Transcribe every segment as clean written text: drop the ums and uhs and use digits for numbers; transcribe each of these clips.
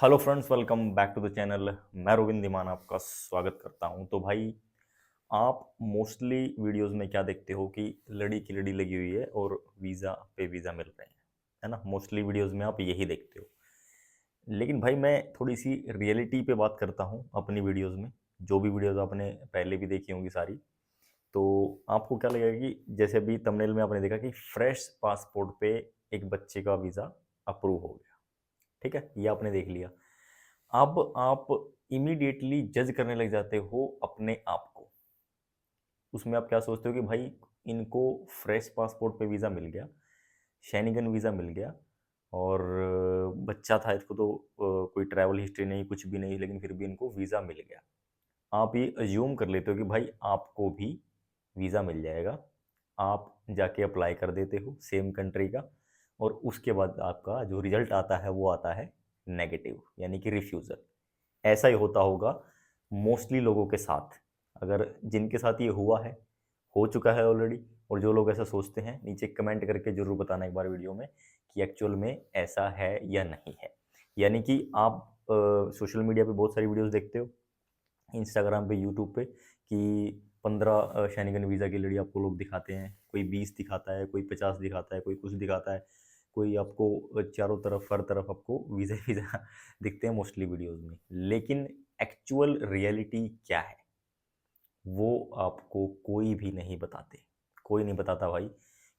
Hello friends, welcome back to the channel. मैं रोविंद धीमान आपका स्वागत करता हूं। तो भाई, आप मोस्टली वीडियोस में क्या देखते हो कि लड़ी की लड़ी लगी हुई है और वीज़ा पे वीज़ा मिल रहे हैं, है ना। मोस्टली वीडियोस में आप यही देखते हो। लेकिन भाई, मैं थोड़ी सी रियलिटी पे बात करता हूं अपनी वीडियोस में। जो भी वीडियोस आपने पहले भी देखी होंगी सारी, तो आपको क्या लगेगा कि जैसे अभी थंबनेल में आपने देखा कि फ्रेश पासपोर्ट पे एक बच्चे का वीज़ा अप्रूव हो गया। ठीक है, ये आपने देख लिया। अब आप इमीडिएटली जज करने लग जाते हो अपने आप को। उसमें आप क्या सोचते हो कि भाई, इनको फ्रेश पासपोर्ट पे वीज़ा मिल गया, शेनिगन वीज़ा मिल गया, और बच्चा था, इसको तो कोई ट्रैवल हिस्ट्री नहीं, कुछ भी नहीं, लेकिन फिर भी इनको वीज़ा मिल गया। आप ये अज्यूम कर लेते हो कि भाई आपको भी वीज़ा मिल जाएगा। आप जाके अप्लाई कर देते हो सेम कंट्री का, और उसके बाद आपका जो रिजल्ट आता है वो आता है नेगेटिव, यानी कि रिफ्यूज़ल। ऐसा ही होता होगा मोस्टली लोगों के साथ। अगर जिनके साथ ये हुआ है, हो चुका है ऑलरेडी, और जो लोग ऐसा सोचते हैं, नीचे कमेंट करके जरूर बताना एक बार वीडियो में कि एक्चुअल में ऐसा है या नहीं है। यानी कि आप सोशल मीडिया पे बहुत सारी वीडियोस देखते हो, इंस्टाग्राम पे, यूट्यूब पे, कि 15 शेनिगन वीज़ा की लड़ी आपको लोग दिखाते हैं। कोई 20 दिखाता है, कोई 50 दिखाता है, कोई कुछ दिखाता है, कोई आपको चारों तरफ, हर तरफ आपको वीज़ा वीज़ा दिखते हैं मोस्टली वीडियोस में। लेकिन एक्चुअल रियलिटी क्या है, वो आपको कोई भी नहीं बताते। कोई नहीं बताता भाई,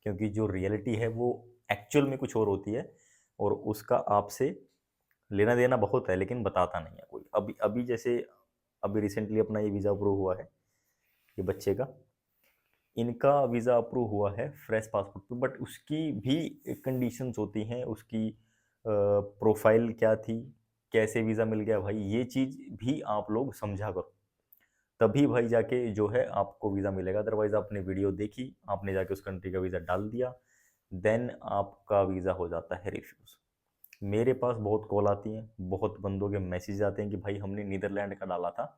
क्योंकि जो रियलिटी है वो एक्चुअल में कुछ और होती है, और उसका आपसे लेना देना बहुत है, लेकिन बताता नहीं है कोई। अभी अभी जैसे अभी रिसेंटली अपना ये वीज़ा अप्रूव हुआ है, ये बच्चे का, इनका वीज़ा अप्रूव हुआ है फ्रेश पासपोर्ट पे, बट उसकी भी कंडीशंस होती हैं। उसकी प्रोफाइल क्या थी, कैसे वीज़ा मिल गया, भाई ये चीज़ भी आप लोग समझा करो। तभी भाई जाके जो है आपको वीज़ा मिलेगा। अदरवाइज आपने वीडियो देखी, आपने जाके उस कंट्री का वीज़ा डाल दिया, देन आपका वीज़ा हो जाता है रिफ्यूज़। मेरे पास बहुत कॉल आती हैं, बहुत बंदों के मैसेज आते हैं कि भाई हमने नीदरलैंड का डाला था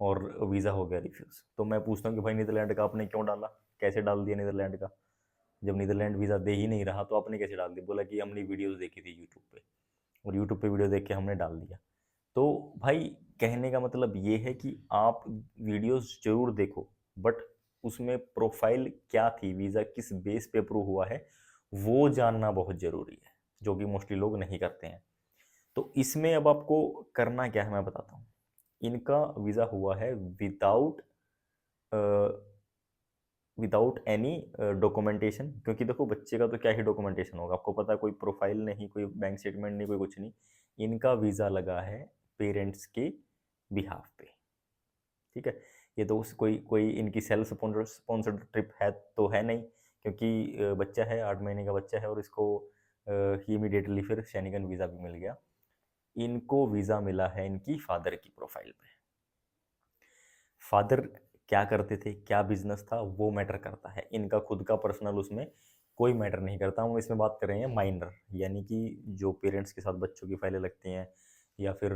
और वीज़ा हो गया रिफ्यूज़। तो मैं पूछता हूँ कि भाई, नीदरलैंड का आपने क्यों डाला, कैसे डाल दिया नीदरलैंड का? जब नीदरलैंड वीज़ा दे ही नहीं रहा तो आपने कैसे डाल दिया? बोला कि हमने वीडियोज़ देखी थी यूट्यूब पे, और यूट्यूब पे वीडियो देख के हमने डाल दिया। तो भाई, कहने का मतलब ये है कि आप वीडियोस जरूर देखो, बट उसमें प्रोफाइल क्या थी, वीज़ा किस बेस पे अप्रूव हुआ है, वो जानना बहुत ज़रूरी है, जो कि मोस्टली लोग नहीं करते हैं। तो इसमें अब आपको करना क्या है, मैं बताता हूँ। इनका वीज़ा हुआ है विदाउट विदाउट एनी डॉक्यूमेंटेशन। क्योंकि देखो, बच्चे का तो क्या ही डॉक्यूमेंटेशन होगा, आपको पता है, कोई प्रोफाइल नहीं, कोई बैंक स्टेटमेंट नहीं, कोई कुछ नहीं। इनका वीज़ा लगा है पेरेंट्स के बिहाफ पे। ठीक है, ये तो कोई कोई इनकी सेल्फ स्पॉन्सर्ड ट्रिप है तो है नहीं, क्योंकि बच्चा है, 8 महीने का बच्चा है, और इसको ही इमीडिएटली फिर शेनिगन वीज़ा भी मिल गया। इनको वीज़ा मिला है इनकी फादर की प्रोफाइल पे। फादर क्या करते थे, क्या बिजनेस था, वो मैटर करता है। इनका खुद का पर्सनल उसमें कोई मैटर नहीं करता। हम इसमें बात कर रहे हैं माइनर, यानी कि जो पेरेंट्स के साथ बच्चों की फाइलें लगती हैं, या फिर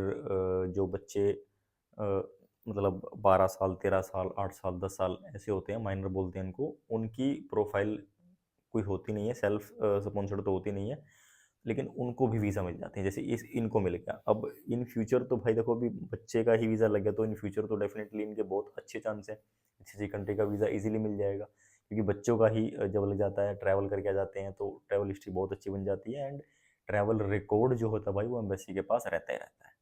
जो बच्चे अ, मतलब 12 साल, 13 साल, 8 साल, 10 साल ऐसे होते हैं, माइनर बोलते हैं इनको। उनकी प्रोफाइल कोई होती नहीं है, सेल्फ स्पॉन्सर्ड तो होती नहीं है, लेकिन उनको भी वीज़ा मिल जाते हैं। जैसे इस इनको मिल गया, अब इन फ्यूचर तो भाई देखो, अभी बच्चे का ही वीज़ा लग गया, तो इन फ्यूचर तो डेफिनेटली इनके बहुत अच्छे चांस हैं, किसी कंट्री का वीज़ा इजीली मिल जाएगा। क्योंकि बच्चों का ही जब लग जाता है, ट्रैवल करके आ जाते हैं, तो ट्रैवल हिस्ट्री बहुत अच्छी बन जाती है, एंड ट्रैवल रिकॉर्ड जो होता है भाई, वो एम्बेसी के पास रहता ही रहता है।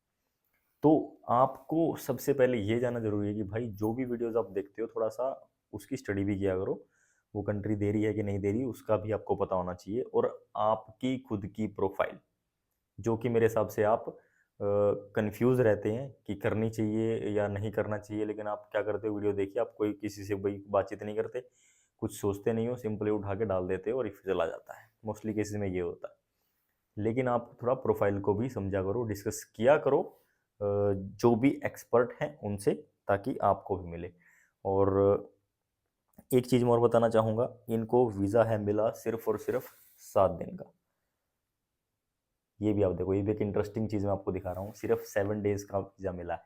तो आपको सबसे पहले ये जानना जरूरी है कि भाई, जो भी वीडियोस आप देखते हो, थोड़ा सा उसकी स्टडी भी किया करो। वो कंट्री दे रही है कि नहीं दे रही, उसका भी आपको पता होना चाहिए। और आपकी खुद की प्रोफाइल, जो कि मेरे हिसाब से आप कंफ्यूज रहते हैं कि करनी चाहिए या नहीं करना चाहिए, लेकिन आप क्या करते हो, वीडियो देखिए, आप कोई किसी से भाई बातचीत नहीं करते, कुछ सोचते नहीं हो, सिंपली उठा के डाल देते हो और रिफ्यूजल आ जाता है। मोस्टली केसेस में ये होता है। लेकिन आप थोड़ा प्रोफाइल को भी समझा करो, डिस्कस किया करो जो भी एक्सपर्ट हैं उनसे, ताकि आपको भी मिले। और एक चीज़ मैं और बताना चाहूँगा, इनको वीज़ा है मिला सिर्फ और सिर्फ 7 दिन का। ये भी आप देखो, ये भी एक इंटरेस्टिंग चीज़ मैं आपको दिखा रहा हूँ। सिर्फ 7 डेज़ का वीज़ा मिला है,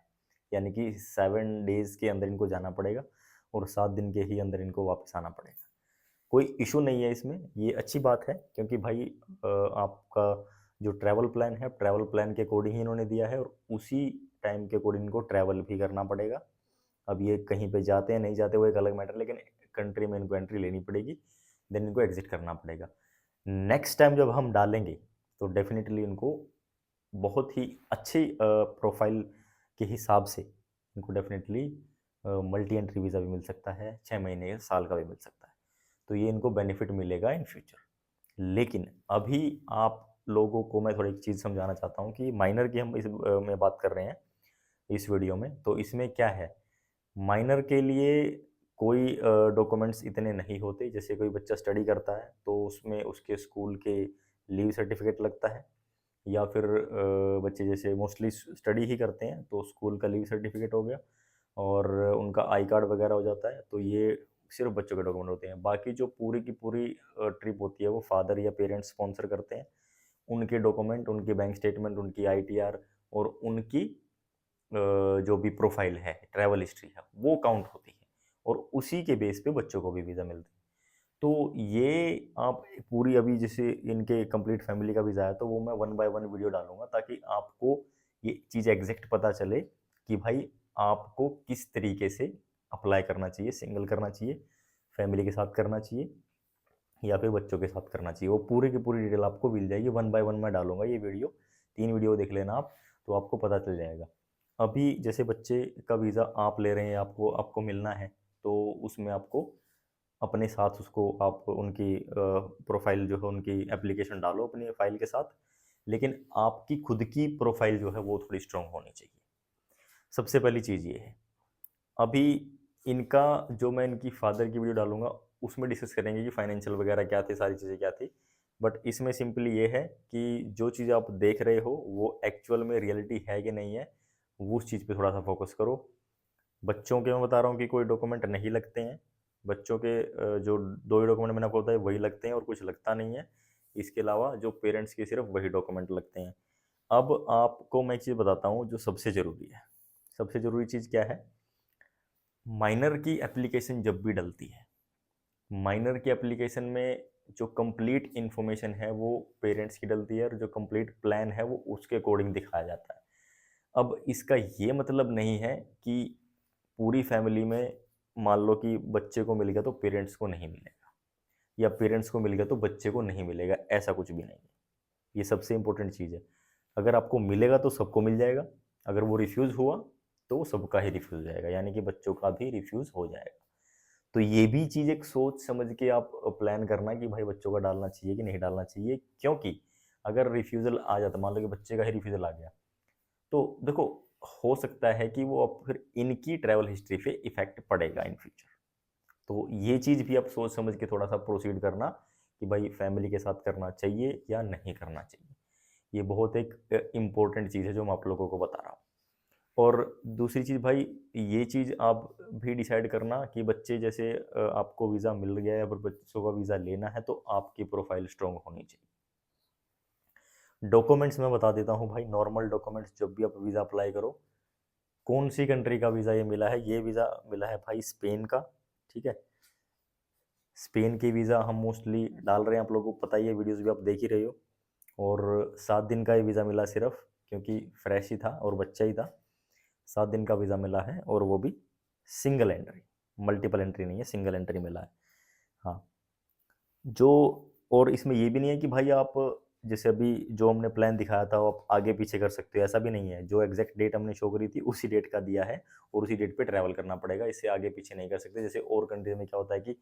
यानी कि 7 डेज़ के अंदर इनको जाना पड़ेगा, और 7 दिन के ही अंदर इनको वापस आना पड़ेगा। कोई इशू नहीं है इसमें, ये अच्छी बात है, क्योंकि भाई आपका जो ट्रैवल प्लान है, ट्रैवल प्लान के अकॉर्डिंग ही इन्होंने दिया है और उसी टाइम के अकॉर्डिंग इनको ट्रैवल भी करना पड़ेगा। अब ये कहीं पे जाते हैं नहीं जाते वो एक अलग मैटर, लेकिन कंट्री में इनको एंट्री लेनी पड़ेगी, देन इनको एग्जिट करना पड़ेगा। नेक्स्ट टाइम जब हम डालेंगे तो डेफिनेटली इनको बहुत ही अच्छी प्रोफाइल के हिसाब से इनको डेफिनेटली मल्टी एंट्री वीज़ा भी मिल सकता है, 6 महीने या साल का भी मिल सकता है। तो ये इनको बेनिफिट मिलेगा इन फ्यूचर। लेकिन अभी आप लोगों को मैं थोड़ी एक चीज़ समझाना चाहता हूँ कि माइनर की हम इस में बात कर रहे हैं इस वीडियो में। तो इसमें क्या है, माइनर के लिए कोई डॉक्यूमेंट्स इतने नहीं होते। जैसे कोई बच्चा स्टडी करता है तो उसमें उसके स्कूल के लीव सर्टिफिकेट लगता है, या फिर बच्चे जैसे मोस्टली स्टडी ही करते हैं तो स्कूल का लीव सर्टिफिकेट हो गया और उनका आई कार्ड वगैरह हो जाता है। तो ये सिर्फ बच्चों के डॉक्यूमेंट होते हैं। बाकी जो पूरी की पूरी ट्रिप होती है वो फादर या पेरेंट्स स्पॉन्सर करते हैं। उनके डॉक्यूमेंट, उनकी बैंक स्टेटमेंट, उनकी आईटीआर और उनकी जो भी प्रोफाइल है, ट्रैवल हिस्ट्री है, वो काउंट होती है और उसी के बेस पे बच्चों को भी वीज़ा मिलती है। तो ये आप पूरी अभी जैसे इनके कंप्लीट फैमिली का वीज़ा है तो वो मैं वन बाय वन वीडियो डालूंगा ताकि आपको ये चीज़ एग्जैक्ट पता चले कि भाई आपको किस तरीके से अप्लाई करना चाहिए, सिंगल करना चाहिए, फैमिली के साथ करना चाहिए या फिर बच्चों के साथ करना चाहिए। वो पूरी की पूरी डिटेल आपको मिल जाएगी, वन बाय वन मैं डालूंगा ये वीडियो। 3 वीडियो देख लेना आप, तो आपको पता चल जाएगा। अभी जैसे बच्चे का वीज़ा आप ले रहे हैं, आपको आपको मिलना है, तो उसमें आपको अपने साथ उसको आप उनकी प्रोफाइल जो है उनकी एप्लीकेशन डालो अपनी फाइल के साथ, लेकिन आपकी खुद की प्रोफाइल जो है वो थोड़ी स्ट्रांग होनी चाहिए। सबसे पहली चीज़ ये है। अभी इनका जो मैं इनकी फादर की वीडियो डालूंगा उसमें डिस्कस करेंगे कि फाइनेंशियल वगैरह क्या थे, सारी चीज़ें क्या थी। बट इसमें सिंपली ये है कि जो चीज़ आप देख रहे हो वो एक्चुअल में रियलिटी है कि नहीं है, वो उस चीज़ पे थोड़ा सा फोकस करो। बच्चों के मैं बता रहा हूँ कि कोई डॉक्यूमेंट नहीं लगते हैं। बच्चों के जो 2 ही डॉक्यूमेंट मैंने आपको बताया वही लगते हैं और कुछ लगता नहीं है। इसके अलावा जो पेरेंट्स के सिर्फ वही डॉक्यूमेंट लगते हैं। अब आपको मैं एक चीज़ बताता हूँ जो सबसे ज़रूरी है। सबसे ज़रूरी चीज़ क्या है? माइनर की एप्लीकेशन जब भी डलती है, माइनर की एप्लीकेशन में जो कंप्लीट इन्फॉर्मेशन है वो पेरेंट्स की डलती है और जो कंप्लीट प्लान है वो उसके अकॉर्डिंग दिखाया जाता है। अब इसका ये मतलब नहीं है कि पूरी फैमिली में मान लो कि बच्चे को मिल गया तो पेरेंट्स को नहीं मिलेगा, या पेरेंट्स को मिल गया तो बच्चे को नहीं मिलेगा, ऐसा कुछ भी नहीं है। ये सबसे इंपॉर्टेंट चीज़ है। अगर आपको मिलेगा तो सबको मिल जाएगा, अगर वो रिफ्यूज़ हुआ तो सबका ही रिफ्यूज़ हो जाएगा, यानी कि बच्चों का भी रिफ्यूज़ हो जाएगा। तो ये भी चीज़ एक सोच समझ के आप प्लान करना कि भाई बच्चों का डालना चाहिए कि नहीं डालना चाहिए, क्योंकि अगर रिफ्यूज़ल आ जाता, मान लो कि बच्चे का ही रिफ्यूज़ल आ गया, तो देखो हो सकता है कि वो अब फिर इनकी ट्रैवल हिस्ट्री पे इफ़ेक्ट पड़ेगा इन फ्यूचर। तो ये चीज़ भी आप सोच समझ के थोड़ा-सा प्रोसीड करना कि भाई फैमिली के साथ करना चाहिए या नहीं करना चाहिए। ये बहुत एक इम्पोर्टेंट चीज़ है जो मैं आप लोगों को बता रहा हूँ। और दूसरी चीज़ भाई, ये चीज़ आप भी डिसाइड करना कि बच्चे जैसे आपको वीज़ा मिल गया है, अगर बच्चों का वीज़ा लेना है तो आपकी प्रोफाइल स्ट्रॉन्ग होनी चाहिए। डॉक्यूमेंट्स मैं बता देता हूँ भाई, नॉर्मल डॉक्यूमेंट्स जब भी आप वीज़ा अप्लाई करो, कौन सी कंट्री का वीज़ा ये मिला है? ये वीज़ा मिला है भाई स्पेन का, ठीक है? स्पेन के वीज़ा हम मोस्टली डाल रहे हैं, आप लोगों को पता ही है, वीडियोज़ भी आप देख ही रहे हो। और 7 दिन का ये वीज़ा मिला सिर्फ, क्योंकि फ्रेश ही था और बच्चा ही था। 7 दिन का वीज़ा मिला है और वो भी सिंगल एंट्री, मल्टीपल एंट्री नहीं है, सिंगल एंट्री मिला है। हाँ, जो और इसमें ये भी नहीं है कि भाई आप जैसे अभी जो हमने प्लान दिखाया था वो आप आगे पीछे कर सकते हो, ऐसा भी नहीं है। जो एग्जैक्ट डेट हमने शो करी थी उसी डेट का दिया है और उसी डेट पे ट्रैवल करना पड़ेगा, इससे आगे पीछे नहीं कर सकते। जैसे और कंट्री में क्या होता है कि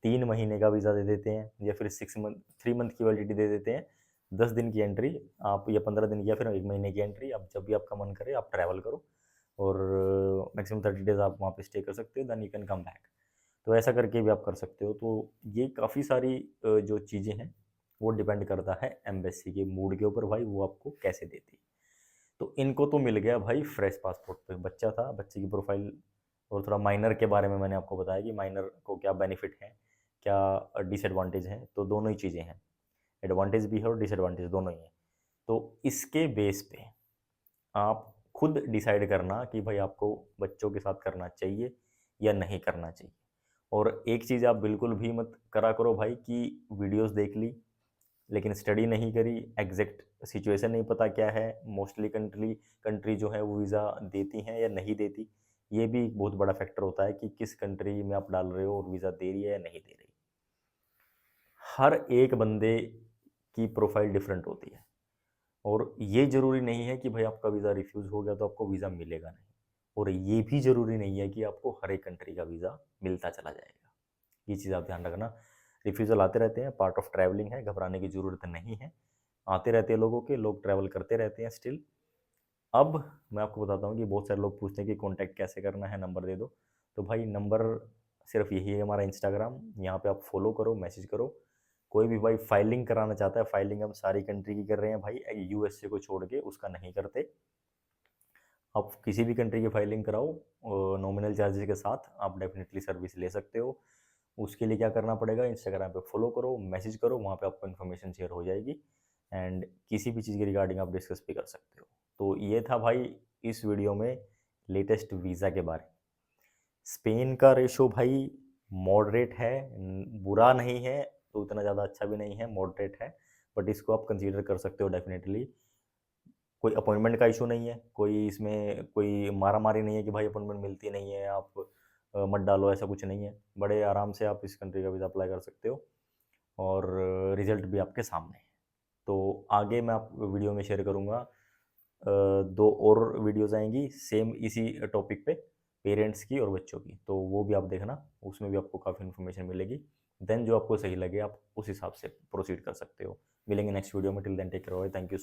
3 महीने का वीज़ा दे देते हैं या फिर 3 मंथ की वैलिडिटी दे देते हैं, 10 दिन की एंट्री आप, या 15 दिन की, या फिर 1 महीने की एंट्री। आप जब भी आपका मन करे आप ट्रैवल करो और मैक्सिमम 30 डेज़ आप वहाँ पे स्टे कर सकते हो, then you can come back. तो ऐसा करके भी आप कर सकते हो। तो ये काफ़ी सारी जो चीज़ें हैं वो डिपेंड करता है एम्बेसी के मूड के ऊपर भाई, वो आपको कैसे देती है। तो इनको तो मिल गया भाई फ्रेश पासपोर्ट पे, बच्चा था, बच्चे की प्रोफाइल। और थोड़ा माइनर के बारे में मैंने आपको बताया कि माइनर को क्या बेनिफिट है, क्या डिसएडवांटेज हैं। तो दोनों ही चीज़ें हैं, एडवांटेज भी है और डिसएडवांटेज दोनों ही हैं। तो इसके बेस पे आप खुद डिसाइड करना कि भाई आपको बच्चों के साथ करना चाहिए या नहीं करना चाहिए। और एक चीज़ आप बिल्कुल भी मत करा करो भाई कि वीडियोस देख ली, लेकिन स्टडी नहीं करी, एग्जैक्ट सिचुएशन नहीं पता क्या है, मोस्टली कंट्री जो है वो वीज़ा देती हैं या नहीं देती। ये भी एक बहुत बड़ा फैक्टर होता है कि किस कंट्री में आप डाल रहे हो और वीज़ा दे रही है या नहीं दे रही। हर एक बंदे की प्रोफाइल डिफरेंट होती है और ये ज़रूरी नहीं है कि भाई आपका वीज़ा रिफ्यूज़ हो गया तो आपको वीज़ा मिलेगा नहीं, और ये भी ज़रूरी नहीं है कि आपको हर एक कंट्री का वीज़ा मिलता चला जाएगा। ये चीज़ आप ध्यान रखना। रिफ्यूज़ल आते रहते हैं, पार्ट ऑफ ट्रैवलिंग है, घबराने की ज़रूरत नहीं है। आते रहते हैं लोगों के, लोग ट्रैवल करते रहते हैं स्टिल। अब मैं आपको बताता हूँ कि बहुत सारे लोग पूछते हैं कि कॉन्टैक्ट कैसे करना है, नंबर दे दो। तो भाई नंबर सिर्फ यही है हमारा इंस्टाग्राम, यहाँ पे आप फॉलो करो, मैसेज करो। कोई भी भाई फाइलिंग कराना चाहता है, फाइलिंग हम सारी कंट्री की कर रहे हैं भाई, यूएसए को छोड़ के उसका नहीं करते। आप किसी भी कंट्री की फाइलिंग कराओ, नॉमिनल चार्जेस के साथ आप डेफिनेटली सर्विस ले सकते हो। उसके लिए क्या करना पड़ेगा, इंस्टाग्राम पे फॉलो करो, मैसेज करो, वहाँ पे आपको इन्फॉर्मेशन शेयर हो जाएगी एंड किसी भी चीज़ के रिगार्डिंग आप डिस्कस भी कर सकते हो। तो ये था भाई इस वीडियो में लेटेस्ट वीज़ा के बारे में। स्पेन का रेशो भाई मॉडरेट है, बुरा नहीं है तो इतना ज़्यादा अच्छा भी नहीं है, मॉडरेट है, बट इसको आप कंसीडर कर सकते हो डेफिनेटली। कोई अपॉइंटमेंट का इशू नहीं है, कोई इसमें कोई मारा मारी नहीं है कि भाई अपॉइंटमेंट मिलती नहीं है, आप मत डालो, ऐसा कुछ नहीं है। बड़े आराम से आप इस कंट्री का वीज़ा अप्लाई कर सकते हो और रिजल्ट भी आपके सामने है। तो आगे मैं आप वीडियो में शेयर करूँगा, दो और वीडियोज़ आएंगी सेम इसी टॉपिक पे, पेरेंट्स की और बच्चों की, तो वो भी आप देखना, उसमें भी आपको काफ़ी इन्फॉर्मेशन मिलेगी। देन जो आपको सही लगे आप उस हिसाब से प्रोसीड कर सकते हो। मिलेंगे नेक्स्ट वीडियो में, till then take care, thank you.